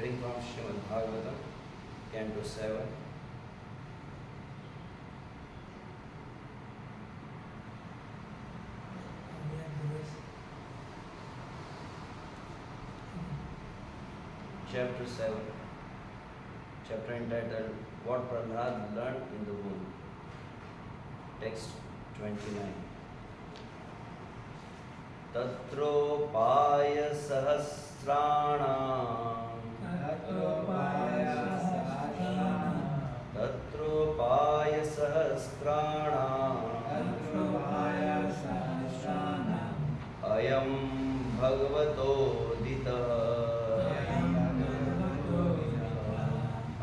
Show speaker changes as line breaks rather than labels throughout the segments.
Reading from Srimad Bhagavatam, Canto 7. Chapter 7. Chapter entitled What Prahlad Learned in the Womb. Text 29. तत्रोपाय सहस्राणाम् तत्रोपाय सहस्राणाम् अयं भगवतोदितः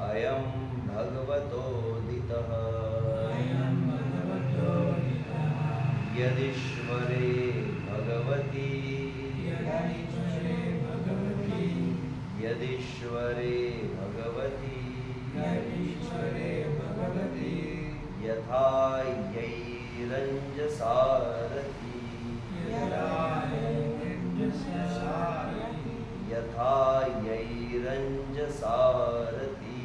अयं भगवतोदितः यदीश्वरे भगवती यदीश्वरे भगवती यथा यैरञ्जसारथी यथा यैरञ्जसारथी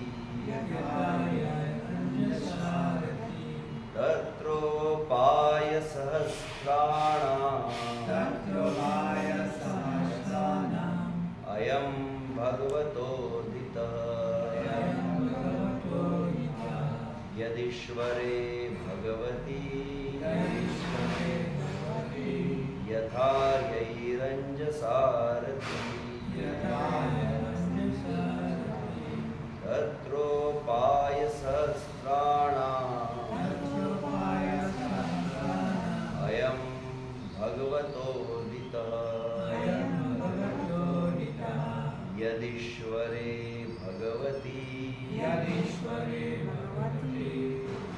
तत्रोपाय सहस्राणाम् अयं भगवतोदितः यदीश्वरे भगवती यथा यैरञ्जसारथी तत्रोपाय सहस्राणाम् अयं भगवतोदितः यदीश्वरे भगवती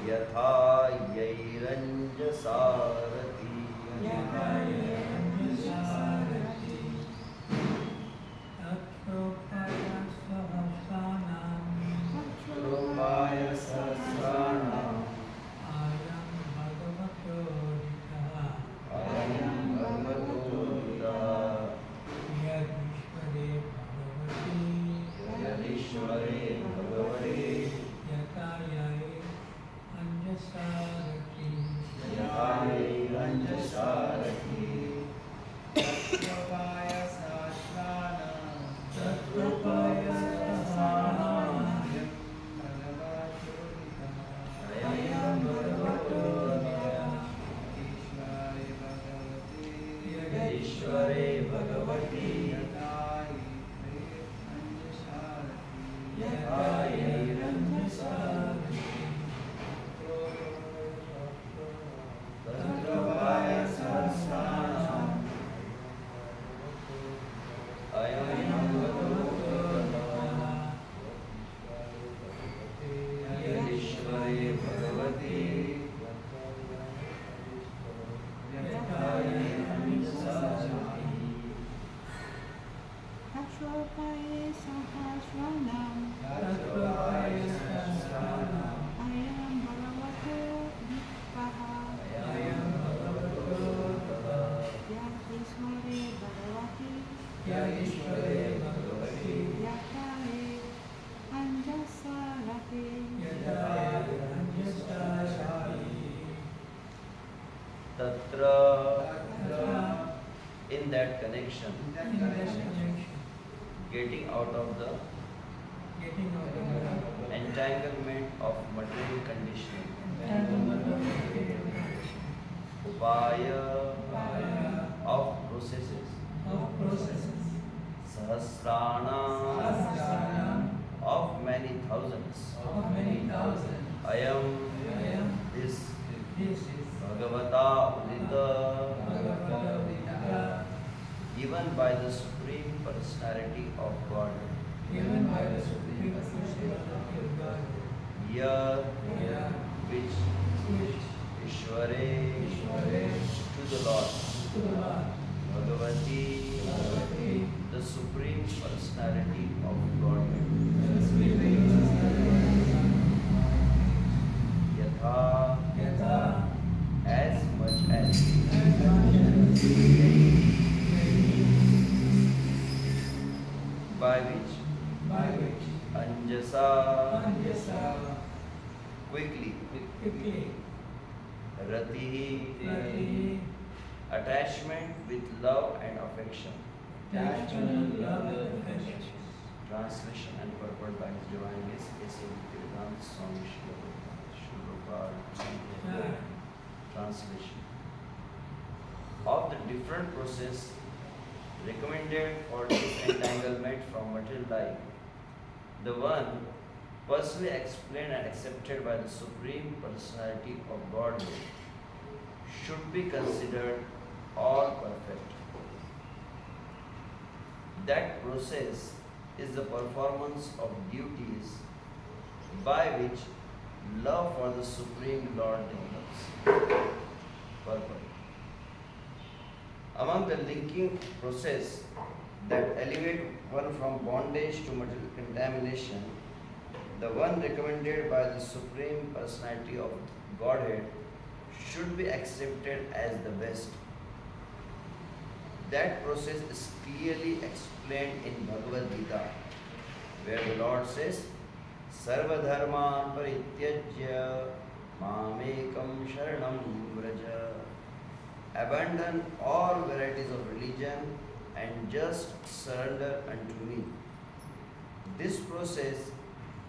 यथा यैरञ्जसारथी तत्रोपाय सहस्राणाम् अयं भगवतोदितः यदीश्वरे भगवती यथा यैरञ्जसारथी तत्रोपाय सहस्राणाम् अयं भगवतोदितः यदीश्वरे भगवती यथा यैरञ्जसारथी तत्रोपाय सहस्राणाम् अयं भगवतोदितः यदीश्वरे भगवती यथा यैरञ्जसारथी
तत्रोपाय सहस्राणाम् अयं भगवतोदितः यदीश्वरे भगवती यथा यैरञ्जसारथी
Tatra, in that connection, getting out of the entanglement of material conditioning, upaya of processes, sahasrana of many thousands, ayam, this Bhagavata Udita, given by the Supreme Personality of God, here, which Ishware, to the Lord, Bhagavati, the Supreme Personality of God, Yatha, as much as by which Anjasa quickly Rati attachment with love and affection. Translation and purport by His Divine Grace A.C. Bhaktivedanta Swami Srila Prabhupada. Translation. of the different process recommended for disentanglement from material life. The one personally explained and accepted by the Supreme Personality of Godhead should be considered all perfect. That process is the performance of duties by which love for the Supreme Lord develops. Purport. Among the linking process that elevate one from bondage to material contamination, the one recommended by the Supreme Personality of Godhead should be accepted as the best. That process is clearly explained in Bhagavad Gita, where the Lord says, Sarva dharman parityajya mamekam sharanam vraja. Abandon all varieties of religion and just surrender unto me. This process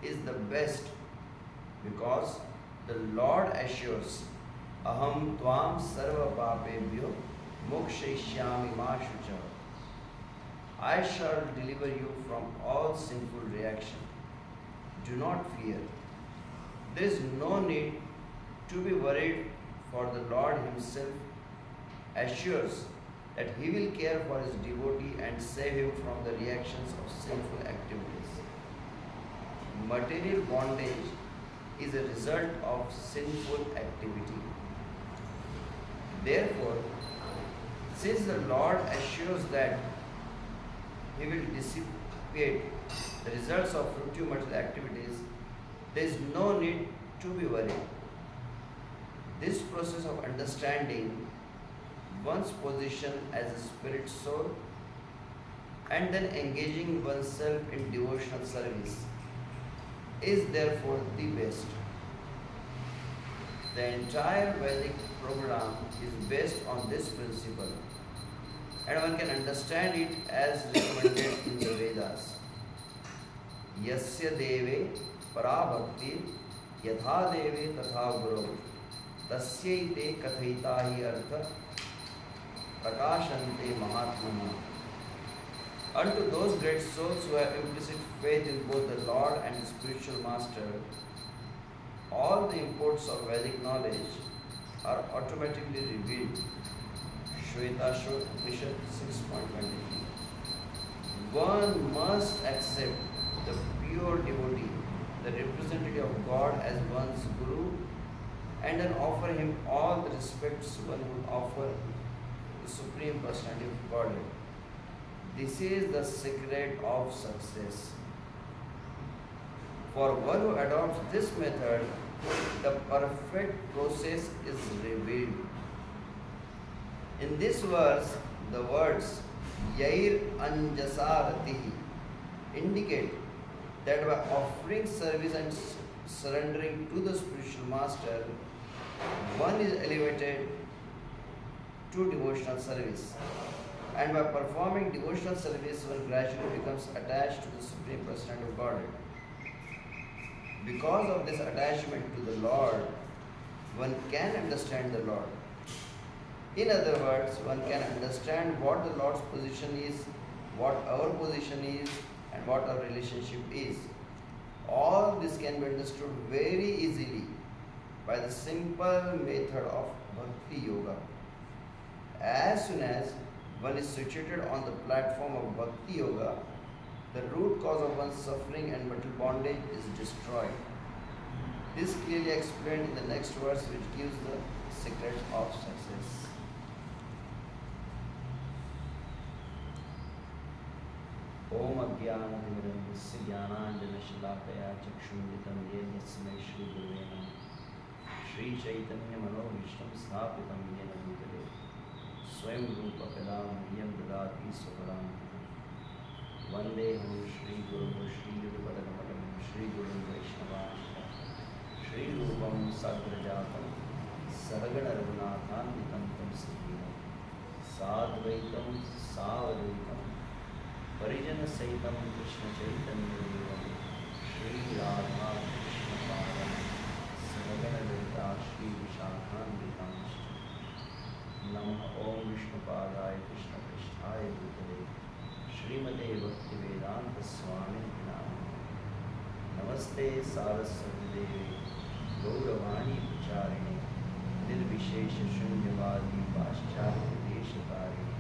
is the best because the Lord assures, Aham tvam sarva papebhyo mokshayishyami ma shucha. I shall deliver you from all sinful reaction. Do not fear. There is no need to be worried, for the Lord Himself assures that He will care for His devotee and save him from the reactions of sinful activities. Material bondage is a result of sinful activity. Therefore, since the Lord assures that He will dissipate the results of fruitive material activities, there is no need to be worried. This process of understanding one's position as a spirit soul and then engaging oneself in devotional service is therefore the best. The entire Vedic program is based on this principle, and one can understand it as recommended in the Vedas. Yasya deve parabhakti yatha deve tatha guru tasyaite kathayita hi artha prakashante mahatmana. Unto those great souls who have implicit faith in both the Lord and the spiritual master, all the imports of Vedic knowledge are automatically revealed. Shvetashvara Upanishad 6.23. One must accept the pure devotee, the representative of God, as one's guru, and then offer him all the respects one would offer the Supreme Personality of Godhead. This is the secret of success. For one who adopts this method, the perfect process is revealed. In this verse, the words Yair Anjasaratihi indicate that by offering service and surrendering to the spiritual master, one is elevated to devotional service. And by performing devotional service, one gradually becomes attached to the Supreme Personality of Godhead. Because of this attachment to the Lord, one can understand the Lord. In other words, one can understand what the Lord's position is, what our position is, and what our relationship is. All this can be understood very easily by the simple method of Bhakti Yoga. As soon as one is situated on the platform of Bhakti Yoga, the root cause of one's suffering and material bondage is destroyed. This clearly explained in the next verse, which gives the secret of success. Om Ajnana-Timirandasya Jnananjana-Shalakaya Chakshunditam Yen Yasmai Shri Gurave Namah Shri Chaitanya Manohishtam Sthapitam Yena Bhutale Swayam Rupa Kadam Yam Dadati Swaparam Vandeham Shri Guru Shri Yudapadamatam Shri Guru Vaishnavasya Shri Rupam Sagrajatam Sahagana Raghunathanvitam Tam Siddhina Sadvaitam Savadvaitam Parijana Saitam Krishna Chaitanya Devam Shri Radha Krishna Padam Sahagana Lita Shri Vishakhanvitam नमः ओम विष्णुपादाय कृष्णपृष्ठाय भूतले श्रीमते भक्तिवेदांत स्वामी नामिने नमस्ते सारस्वती देवी गौरवाणी प्रचारिणे निर्विशेष शून्यवादी पाश्चात्य देशकारिणे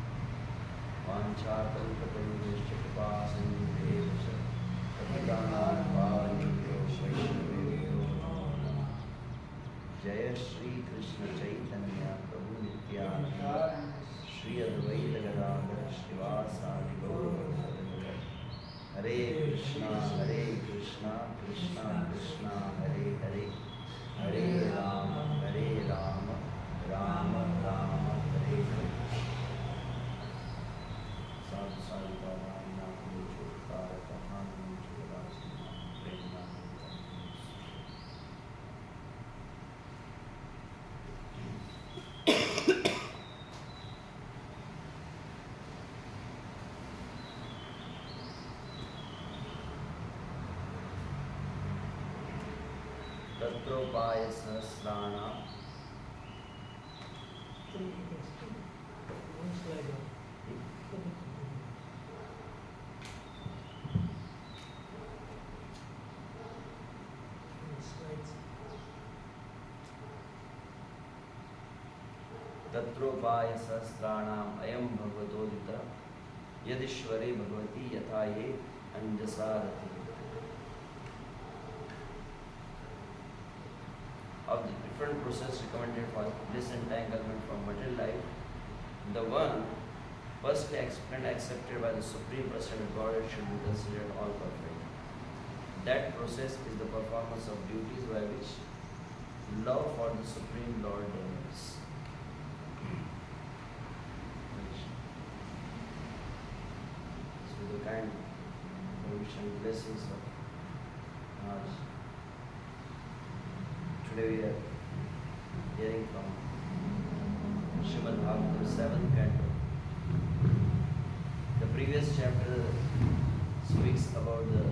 वाञ्छाकल्पतरुश्च कृपा सिन्धुभ्येव च पतितानां पावनेभ्यो वैष्णवेभ्यो नमो नमः। जय श्री कृष्ण चैतन्य प्रभु नित्यानंद श्री अद्वैत गदाधर श्रीवासादि गौरभक्तवृंद। हरे कृष्णा कृष्णा कृष्णा हरे हरे हरे राम राम राम हरे हरे। साधु साधु बाबा नाम नीचो कारक हान नीचो रासना प्रेरणा तत्रोपाय सहस्राणां तत्रोपाय सहस्राणाम् अयं भगवतोदितः यदीश्वरे भगवती यथा ये अंजसा रति। Of the different process recommended for disentanglement from material life, the one firstly explained accepted by the Supreme Personality of Godhead should be considered all perfect. That process is the performance of duties by which love for the Supreme Lord develops. So the kind permission blessings of Maharaj. Today we are hearing from Srimad Bhagavatam 7th canto. The previous chapter speaks about the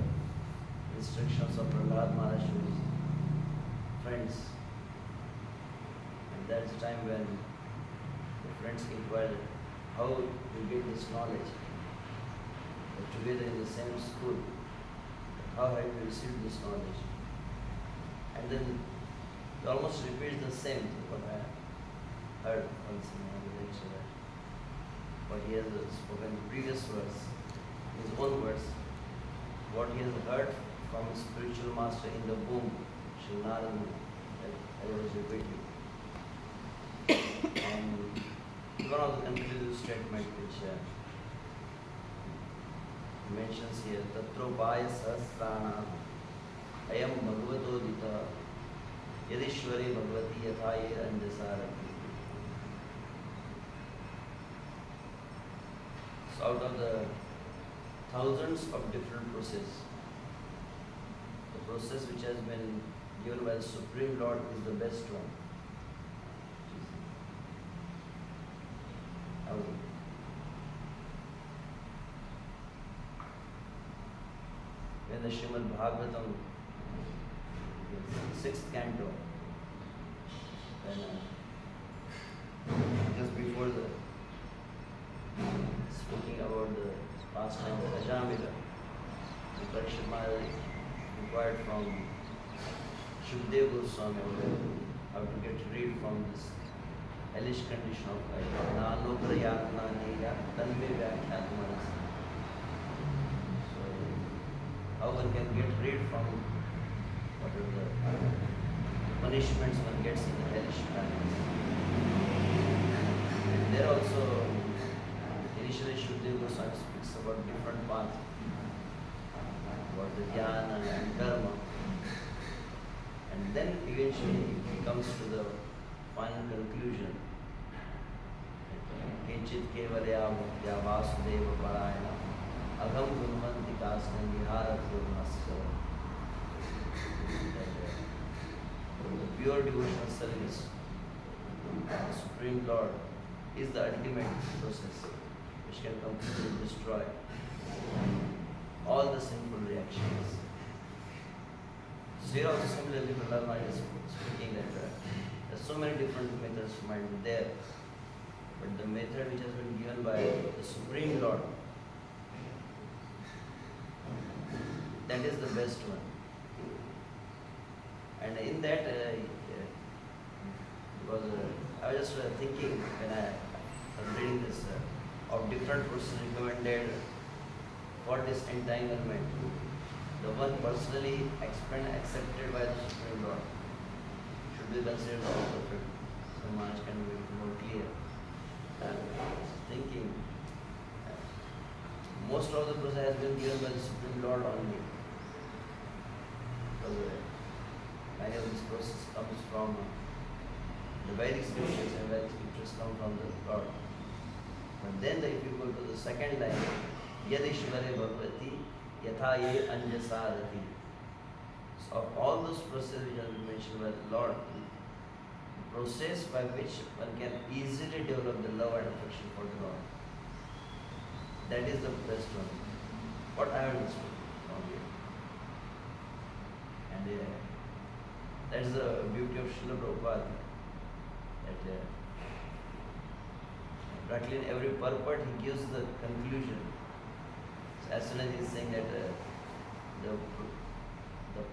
instructions of Prahlad Maharaj to his friends. And that's the time when the friends inquired how you get this knowledge. They're together in the same school. How have you received this knowledge? And then he almost repeats the same thing what I heard once in the lecture. But he has spoken the previous words, his own words, what he has heard from his spiritual master in the womb, Sri Narada, I was repeating. And one of the conclusive statement which mentions here, Tatropaya Sahasrana Ayam Bhagavatodita Yadishwari Bhagavati Yathaye Anjasarati. So out of the thousands of different processes, the process which has been given by the Supreme Lord is the best one. When the Srimad Bhagavatam, 6th canto, when just before the speaking about the pastime of Ajamila, the Parikshit Maharaj inquired from Shukdev Goswami how to get rid from this hellish condition of life. Nanokra yatna neya tanme vyakhyatamana. So, how one can get rid from what are the punishments one gets in the hellish planets. And there also, initially Shukdev Goswami speaks about different paths, about the dhyana and karma. And then eventually he comes to the final conclusion. Kinchit kevalya bhaktya vasudeva parayana agham gurmanti kasna vihara purnasya. The pure devotional service to the Supreme Lord is the ultimate process which can completely destroy all the sinful reactions. So here also similarly Prahlad Maharaj is speaking that there's so many different methods might be there But the method which has been given by the Supreme Lord, that is the best one. And in that, because I was just thinking when I was reading this of different processes recommended for disentanglement. The one personally explained and accepted by the Supreme Lord should be considered the perfect. So Maharaj can be more clear. Thinking most of the process has been given by the Supreme Lord only. Because many of this process comes from the Vedic scriptures, and Vedic scriptures come from the Lord. But then if you go to the second line, Yadishvare Bhagavati Yatha Ye Anjasarati. So of all those processes which have been mentioned by the Lord, the process by which one can easily develop the love and affection for the Lord, that is the best one. What I understood from here. And that is the beauty of Srila Prabhupada. That practically in every purport he gives the conclusion. So as soon as he is saying that the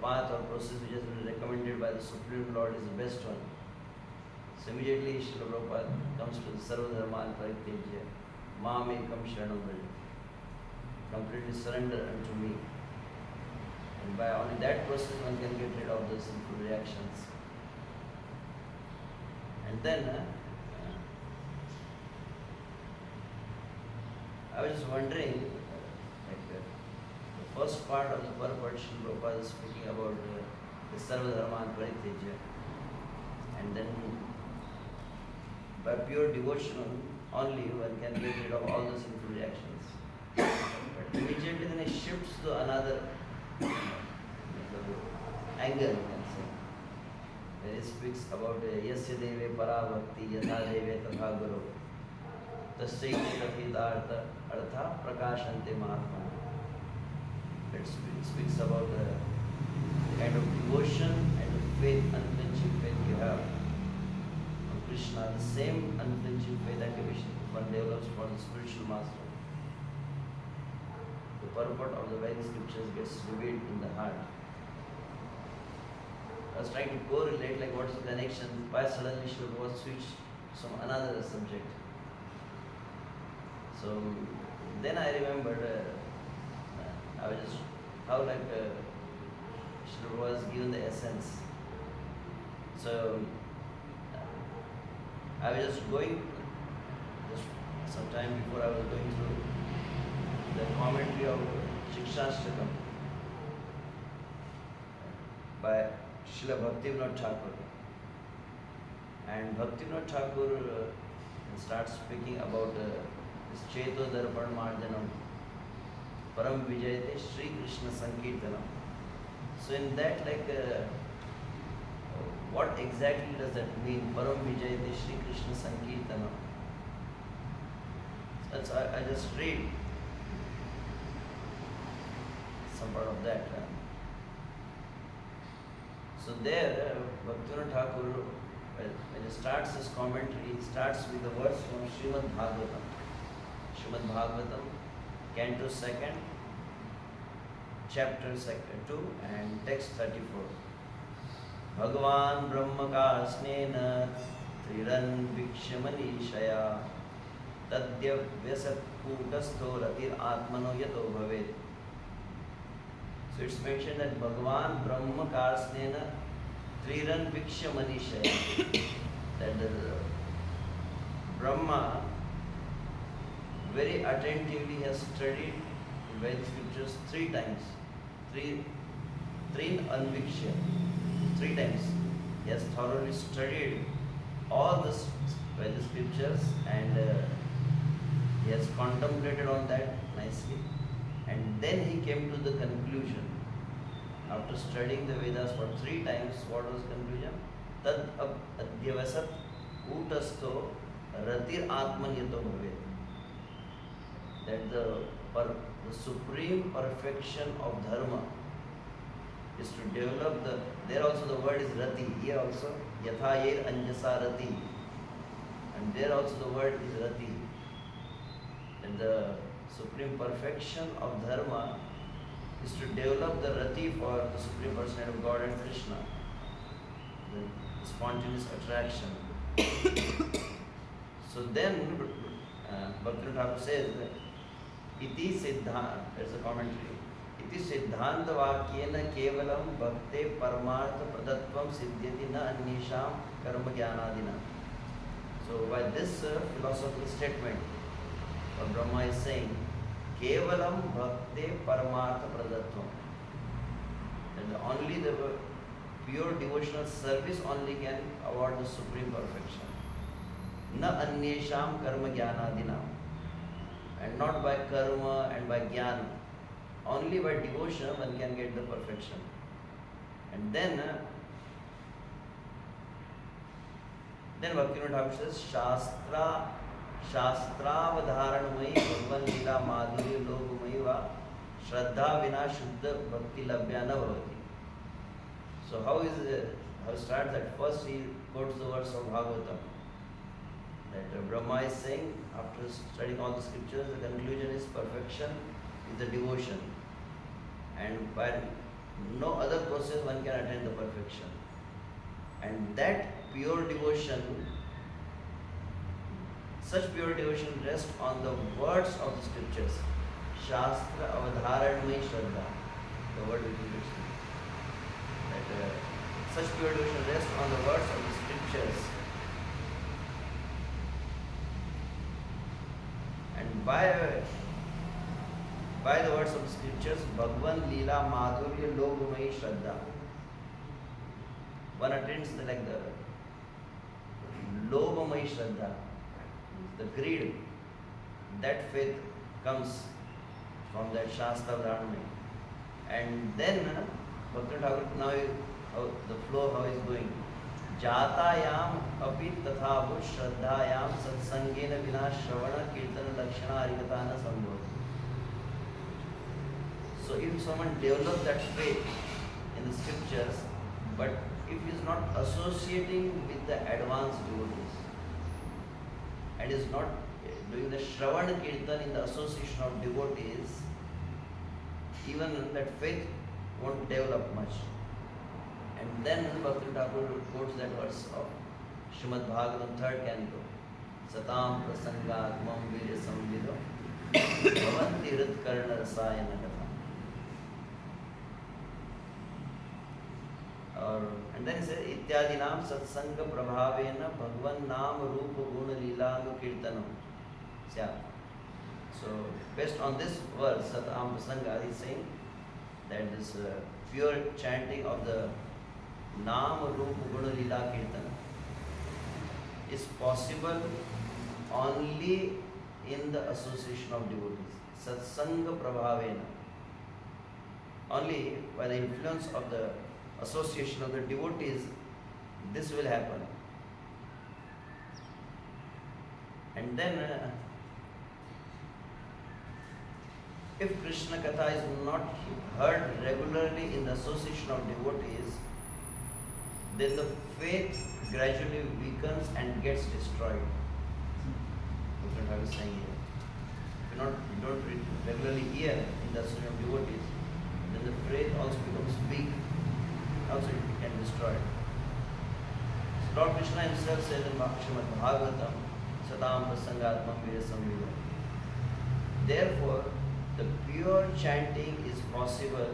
path or process which has been recommended by the Supreme Lord is the best one, so immediately Srila Prabhupada comes to the Sarva Dharman Paritejya, Mam Ekam Sharanam Vraja. Completely surrender unto me. And by only that process one can get rid of the sinful reactions. And then I was just wondering, the first part of the purport, Srila Prabhupada is speaking about the Sarva Dharman Paritejya. And then by pure devotion only one can get rid of all the sinful reactions. But immediately then it shifts to another angle, you can say. When it speaks about Yasya Deve Parabhakti Yatha Deve Tatha Guru Tasyaiti Tathita Artha Prakashante Mahatma. It speaks about the kind of devotion and the faith, unflinching faith you have on Krishna, the same unflinching faith and devotion one develops for the spiritual master. The purport of the Vedic scriptures gets revealed in the heart. I was trying to correlate like what's the connection, why suddenly should one switch to some another subject. So then I remembered, I was just, how like Srila was given the essence. So I was just going, just some time before I was going through the commentary of Shikshashtakam by Srila Bhaktivinoda Thakur. And Bhaktivinoda Thakur starts speaking about this Cheto Darpan Marjanam, Param Vijayate Sri Krishna Sankirtanam. So in that, like, what exactly does that mean? Param Vijayate Sri Krishna Sankirtanam. That's I just read some part of that. So there, Bhaktivinoda Thakur, when he starts his commentary, he starts with the words from Srimad Bhagavatam. Srimad Bhagavatam, Canto 2nd, Chapter 2 and text 34. Bhagavan Brahmaka Snena Triran Vikshamani Shaya Tadya Vyasat Kutastho Ratir Atmano Yato Bhavet. So it's mentioned that Bhagavan Brahma Karsnena Triran Viksha Manishaya, that the Brahma very attentively has studied the Vedic scriptures 3 times. Trin Anviksha, 3 times. He has thoroughly studied all the Vedic scriptures and he has contemplated on that nicely. And then he came to the conclusion, after studying the Vedas for 3 times, what was the conclusion? Tad adhyavasat utastho ratir atman yato bhavet. That the supreme perfection of dharma is to develop there also the word is rati, here also, yatha yer anjasa rati. And there also the word is rati. And the supreme perfection of dharma is to develop the rati for the Supreme Personality of God and Krishna, the spontaneous attraction. So then, Bhaktivinoda Thakur says, iti siddhanta, there's a commentary, iti siddhanta vakyena kevalam bhakte paramartha pradatvam siddhyati na annisham karma jnanadina. So by this philosophical statement, Brahma is saying, kevalam bhakte paramartha pradatvam. And only the pure devotional service only can award the supreme perfection. Na annesham karma jnanadina. And not by karma and by jnana. Only by devotion one can get the perfection. And then Bhaktivinoda Thakur says, शास्त्रावधारणमयी भगवन् लीला माधुर्य लोकमयी वा श्रद्धा विना शुद्ध भक्ति लभ्या न भवति. So how it starts at first he quotes the words of Bhagavatam. That Brahma is saying, after studying all the scriptures, the conclusion is perfection is the devotion. And by no other process one can attain the perfection. And that pure devotion, such pure devotion rests on the words of the scriptures. Shastra avadharanmai shraddha. The word which is written. That such pure devotion rests on the words of the scriptures. And by the words of the scriptures, Bhagwan Leela Madhurya Logumai Shraddha. One attains the Logumai Shraddha, the greed. That faith comes from that Shastra Dharma. And then Bhaktivinoda Thakur, now the flow how is going. Jatayam api tatha bhut shraddhayam satsangena vina shravana kirtana lakshana harikatana sambhoti. So if someone develops that faith in the scriptures, but if he is not associating with the advanced devotees and is not doing the Shravana Kirtan in the association of devotees, even that faith won't develop much. And then Bhaktivinoda Thakur quotes that verse of Srimad Bhagavatam 3rd canto. Satam prasangatmam virya samvido bhavanti hrit karna rasayana katha. And then he says, Ityadinam satsanga prabhavena bhagwan nam rupa guna lila kirtanam. So, based on this verse, Satam Prasanga, he is saying that this pure chanting of the Nam Rupa Guna Lila Kirtana is possible only in the association of devotees. Satsanga Prabhavena. Only by the influence of the association of the devotees, this will happen. And then, if Krishna Katha is not heard regularly in the association of devotees, then the faith gradually weakens and gets destroyed. That's what I was saying here. If you don't regularly hear in the association of devotees, then the faith also becomes weak. Also it can destroy. So Lord Krishna himself says in Srimad Bhagavatam, Satam Prasangatmam Virya Samvida. Therefore, the pure chanting is possible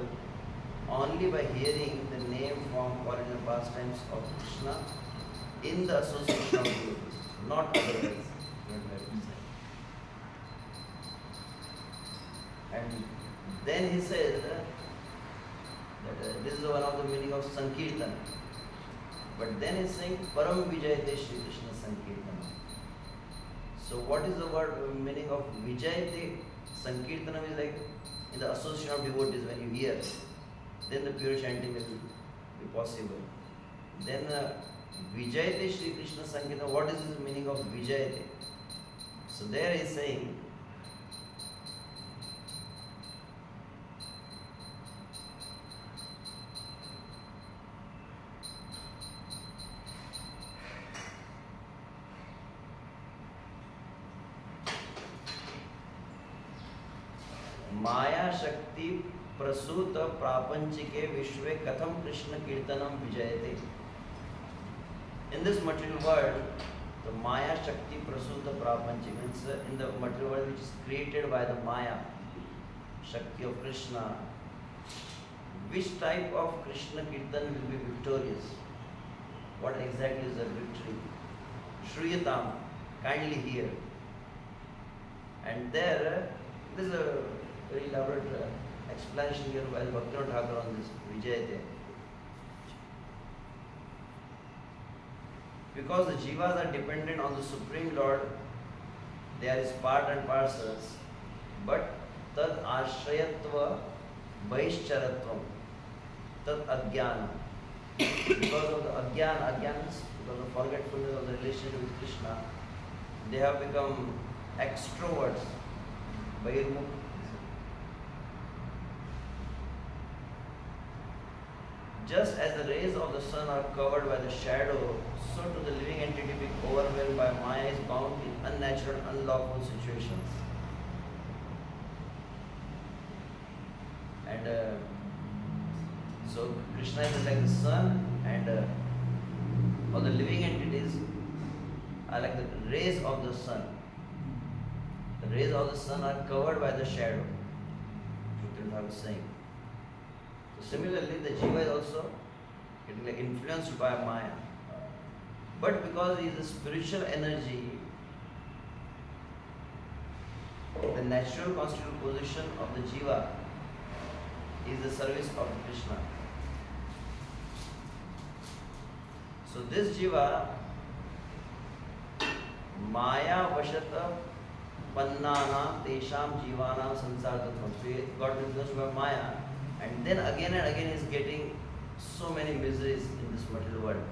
only by hearing the name, form, quality and pastimes of Krishna in the association of devotees, not otherwise. And then he says that this is one of the meaning of Sankirtan. But then he's saying Param Vijayate Shri Krishna Sankirtana. So what is the word meaning of Vijayate? Sankirtanam is like in the association of devotees. When you hear, then the pure chanting will be possible. Then Vijayate Shri Krishna Sankirtana, what is the meaning of Vijayate? So there he is saying माया शक्ति प्रसूत प्रापंचिके विश्वे कथम कृष्ण कीर्तनम विजयते. In this material world, the Maya Shakti Prasuta Prapanchik means in the material world which is created by the Maya Shakti of Krishna, which type of Krishna Kirtan will be victorious? What exactly is the victory? Shruyatam, kindly hear. And there is a very elaborate explanation here by Bhaktivinoda Thakur on this Vijayate. Because the jivas are dependent on the Supreme Lord, they are his part and parcels, but tad ashrayatva vaishcharatvam, tad adhyana. Because of the adhyana, because of forgetfulness of the relationship with Krishna, they have become extroverts, bahirmukh. Just as the rays of the sun are covered by the shadow, so to the living entity being overwhelmed by Maya is bound in unnatural, unlawful situations. And so Krishna is like the sun, and all the living entities are like the rays of the sun. The rays of the sun are covered by the shadow. Bhaktivinoda was saying. Similarly, the jiva is also getting like influenced by Maya. But because he is a spiritual energy, the natural constitutional position of the jiva is the service of Krishna. So this jiva, Maya Vashata Pannana Tesham Jivana Sansar Tattvam, got influenced by Maya. And then again and again is getting so many miseries in this material world.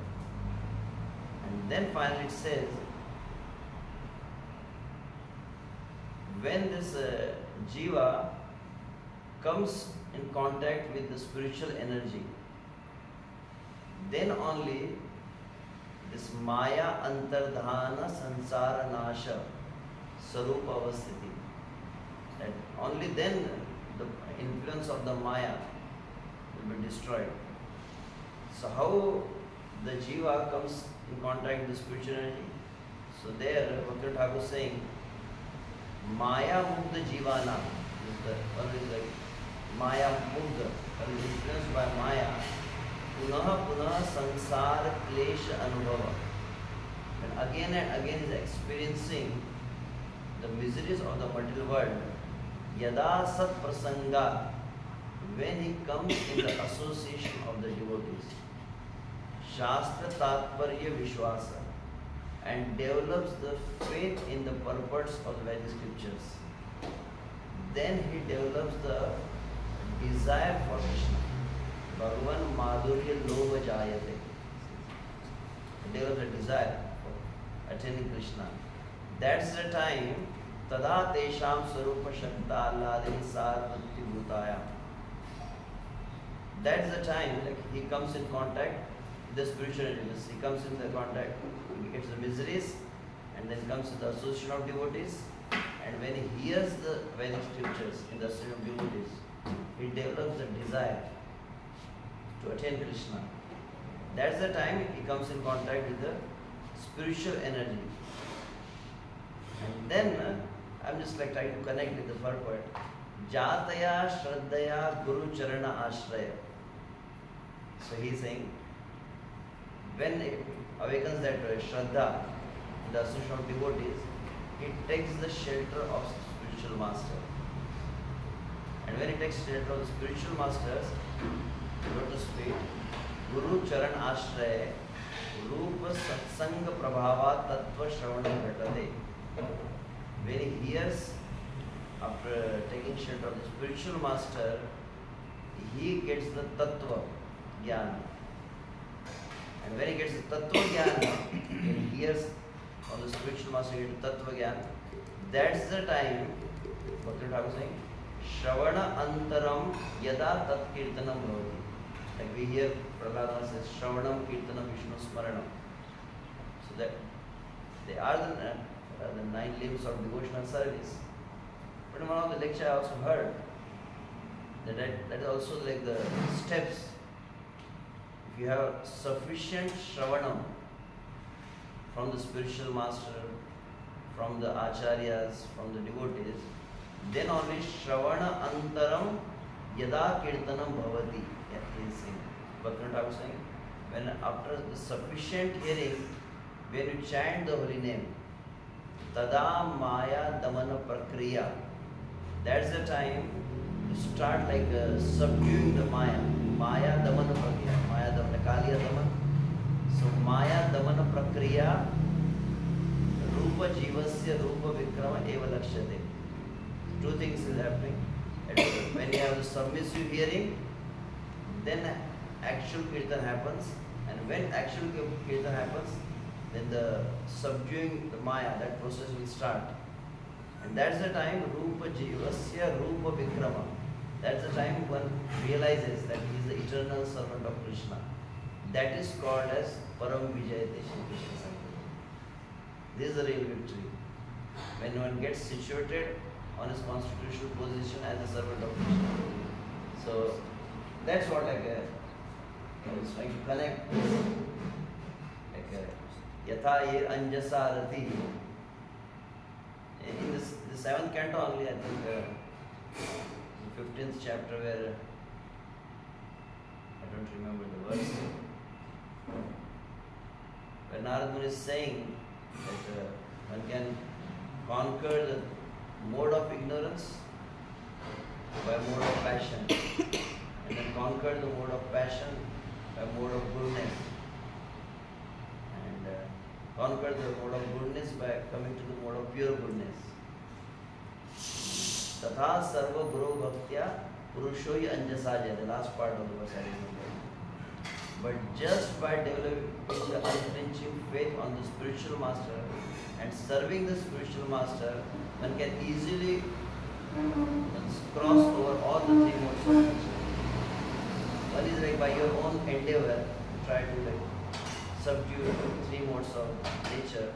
And then finally it says, when this jiva comes in contact with the spiritual energy, then only this Maya Antardhana Sansara Nasha Sarupa Avasthiti, that only then the influence of the Maya will be destroyed. So how the jiva comes in contact with the spiritual energy? So there Bhaktivinoda Thakur is saying, Maya Mugdha Jivana, one is like Maya Mugdha, one is influenced by Maya, Punaha Punaha Sansara Klesha Anubhava. And again is experiencing the miseries of the material world. Yada Sat Prasanga, when he comes in the association of the devotees, Shastra Tatparya Vishwasa, and develops the faith in the purports of the Vedic scriptures, then he develops the desire for Krishna. Bhagavan Madhurya Lova Jayate. He develops a desire for attaining Krishna. That's the time Tada Tesham Sarupa Shakta Alladini Sarvati Bhutaya. That's the time like he comes in contact with the spiritual entities. He comes in the contact, he gets the miseries, and then comes to the association of devotees. And when he hears the Vedic scriptures in the association of devotees, he develops the desire to attain Krishna. That's the time he comes in contact with the spiritual energy. And then I'm just like trying to connect with the purport. Jataya Shraddhaya Guru Charana Ashraya. So he's saying, when it awakens that Shraddha, the association of devotees, he takes the shelter of spiritual master. And when he takes shelter of the spiritual masters, lotus feet, Guru Charan Ashraya, Rupa Satsanga Prabhava Tattva Shravana Ghatate. When he hears, after taking shelter of the spiritual master, he gets the Tattva Jnana. And when he gets the Tattva Jnana, when he hears of the spiritual master, he gets the Tattva Jnana. That's the time, Bhaktivinoda Thakur is saying, Shravana Antaram Yada Tat Kirtanam Bhavati. Like we hear Prahlada says, Shravanam Kirtanam Vishnu Smaranam. So that they are the 9 limbs of devotional service. But in one of the lecture I also heard That is also like the steps. If you have sufficient Shravanam from the spiritual master, from the acharyas, from the devotees, then only Shravana Antaram Yada Kirtanam Bhavati. Yeah, he is saying. Bhaktivinoda Thakur is saying, when after the sufficient hearing, when you chant the holy name, Tada Maya Damana Prakriya, that's the time to start like subduing the Maya. Maya Damana Prakriya. Maya Damana Kaliya Damana. So Maya Damana Prakriya Rupa Jivasya Rupa Vikrama Eva Lakshyate. Two things is happening. When you have the submissive hearing, then actual kirtan happens. And when actual kirtan happens, then the subduing the Maya, that process will start. And that's the time Rupa Jivasya Rupa Vikrama. That's the time one realizes that he is the eternal servant of Krishna. That is called as Param Vijayate Shri Krishna Sankirtan. This is the real victory. When one gets situated on his constitutional position as a servant of Krishna. So that's what I was trying to connect. Yatha ye anjasa rati. In the 7th canto only, I think, the 15th chapter, where I don't remember the verse, where Narad Muni is saying that one can conquer the mode of ignorance by mode of passion, and then conquer the mode of passion by mode of goodness, and conquer the mode of goodness by coming to the mode of pure goodness. Tatha sarva guru bhaktya purushoi anjasajaya, the last part of the verse I remember. But just by developing the unflinching faith on the spiritual master and serving the spiritual master, one can easily cross over all the three modes of nature. One is like by your own endeavor, try to like subdue three modes of nature,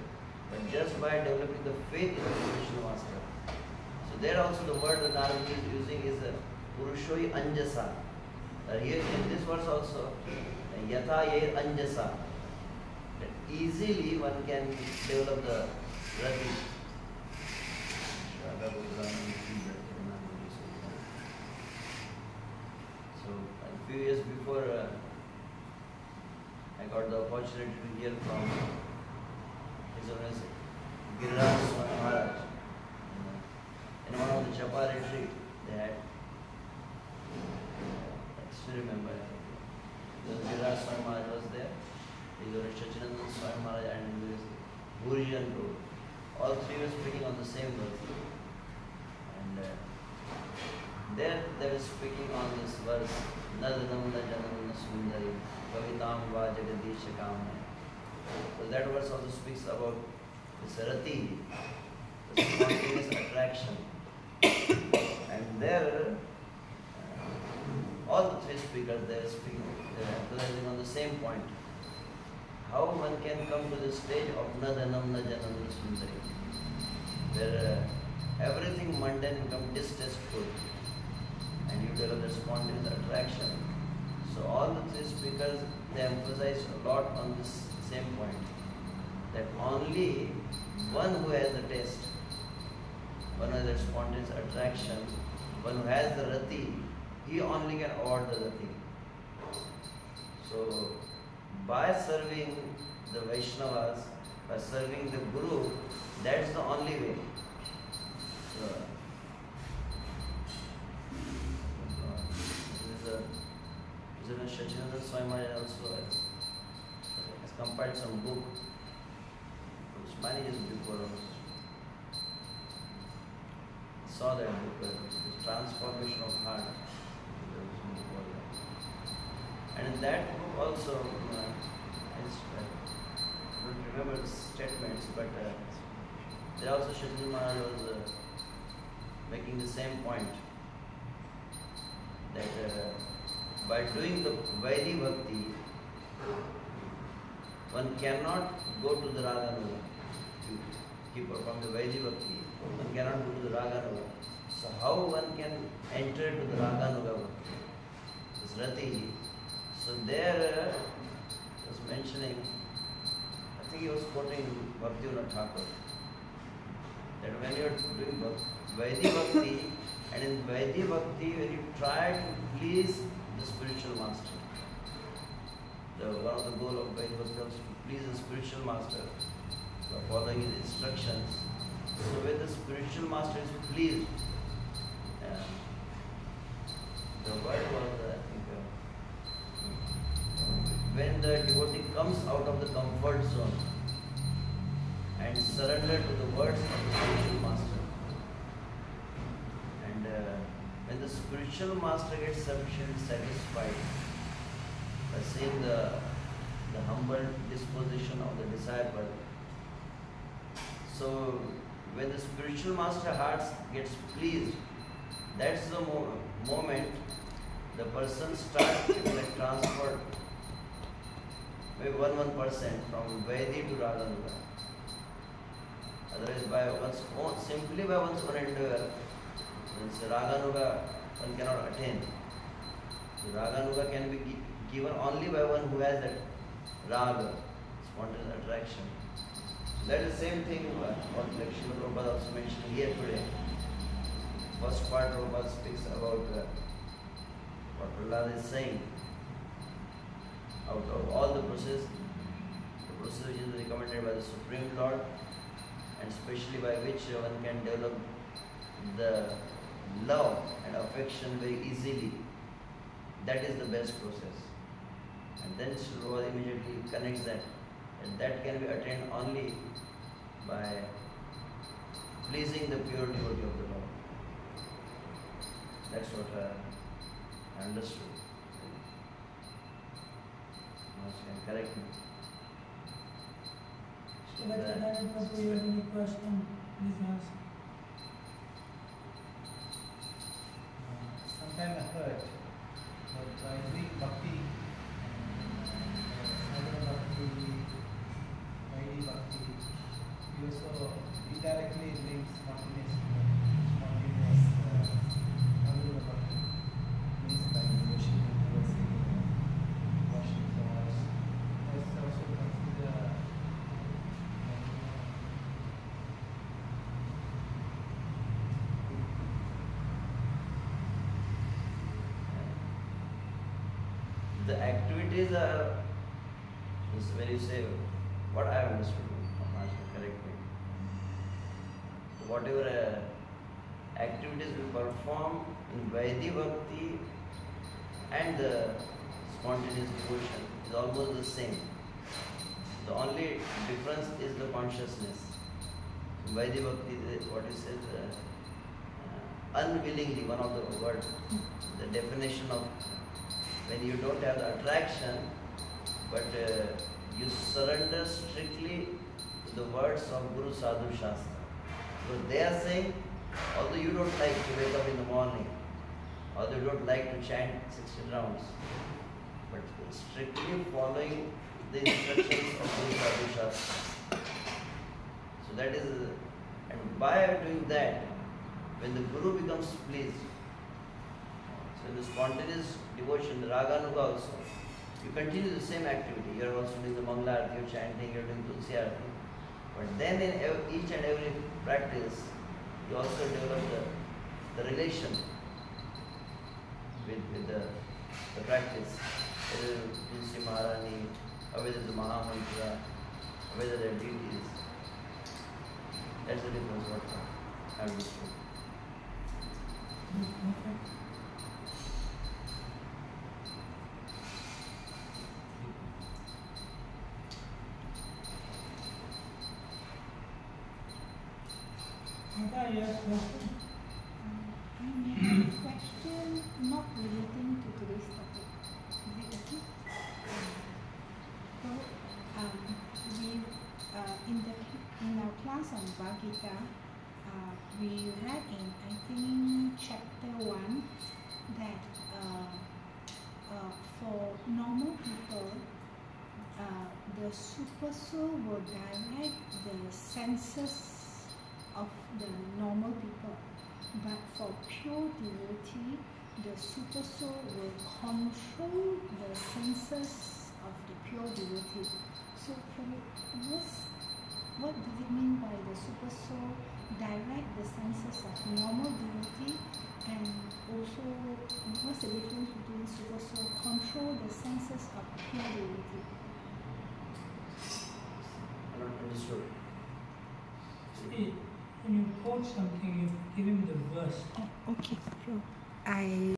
but just by developing the faith in the spiritual master. So there also the word that Narad is using is Purushoi Anjasa. Here in this verse also, Yatha Yer Anjasa. That easily one can develop the rati. So a few years before I got the opportunity to hear from His Holiness Giriraj Swami Maharaj. In one of the Chapa retreat they had, I still remember, Giriraj Swami Maharaj was there, His Holiness Chachinandan Swami Maharaj and Bhurijan Prabhu. All three were speaking on the same verse. And there they were speaking on this verse, Nadanam Najanam Sundari Kavitam Va Jagadisha Kamaya. So that verse also speaks about this rati, the spontaneous attraction. And there, all the three speakers, they are speaking, they are emphasizing on the same point. How one can come to the stage of Nadanam Najanam Sundari, where everything mundane becomes distasteful and you develop the spontaneous attraction. So all the three speakers, they emphasize a lot on this same point, that only one who has the taste, one who has the spontaneous attraction, one who has the rati, he only can award the rati. So by serving the Vaishnavas, by serving the Guru, that's the only way. So, Shachinandan Swami Maharaj also has compiled some book, which many years before I saw that book, the Transformation of Heart. And in that book also, I don't remember the statements, but there also Shachinandan Maharaj was making the same point, that by doing the Vaidhi Bhakti, one cannot go to the Raganuga. Keep from the Vaidhi Bhakti, one cannot go to the Raganuga. So how one can enter to the Raganuga there was mentioning, I think he was quoting Bhaktivinoda Thakur, that when you are doing Vaidhi Bhakti, and in Vaidhi Bhakti, when you try to please the spiritual master, one of the goal of Vaidhi Bhakti was to please the spiritual master by following his instructions. So when the spiritual master is pleased, the word was, I think, when the devotee comes out of the comfort zone and surrender to the words of the spiritual master, and when the spiritual master gets sufficiently satisfied by seeing the humble disposition of the disciple, so when the spiritual master heart gets pleased, that's the moment the person starts getting like transferred, maybe 1% from Vaidhi to Raganuga. Otherwise, by one's own, simply by one's own endeavor, Raganuga one cannot attain. So Raganuga can be given only by one who has that Raga, spontaneous attraction. That is the same thing what Srimad Prabhupada also mentioned here today. First part Prabhupada speaks about what Prahlad is saying. Out of all the process which is recommended by the Supreme Lord, and especially by which one can develop the love and affection very easily, that is the best process. And then Sri Prabhupada immediately connects that, and that can be attained only by pleasing the pure devotee of the Lord. That's what I understood. Can correct me.
So Prabhu, you have any question? Please ask.
Sometime I heard that by doing bhakti, sadhana bhakti, Vaidhi bhakti, you also indirectly links spontaneous sadhana bhakti, means by worshiping towards washing flowers. That's also considered
the activities are, when you say, what I have understood, correct me. Whatever activities we perform in Vaidhi Bhakti and the spontaneous devotion is almost the same. The only difference is the consciousness. In Vaidhi Bhakti, what is said, unwillingly, one of the words, the definition of when you don't have the attraction, but you surrender strictly to the words of Guru Sadhu Shastra. So they are saying, although you don't like to wake up in the morning, although you don't like to chant 16 rounds, but strictly following the instructions of Guru Sadhu Shastra. So that is, and by doing that, when the Guru becomes pleased, so in the spontaneous devotion, the Raganuga also, you continue the same activity. You are also doing the Mangala Arati, you are chanting, you are doing Tulsi Arati. But then in each and every practice, you also develop the relation with the practice. Whether Tulsi Maharani, or whether the Mahamantra, or whether they are deities. That's the difference what I understood.
Okay, yes, question.
I have a question not relating to today's topic. Is it okay? So, we in our class on Bhagavad Gita, we read in I think chapter 1 that for normal people, the super soul will direct the senses of the normal people, but for pure devotee, the super soul will control the senses of the pure devotee. So, what does it mean by the super soul direct the senses of normal devotee, and also what's the difference between super soul control the senses of pure devotee?
I don't understood.
See, when you quote something, you give him the verse.
Oh, okay, sure. I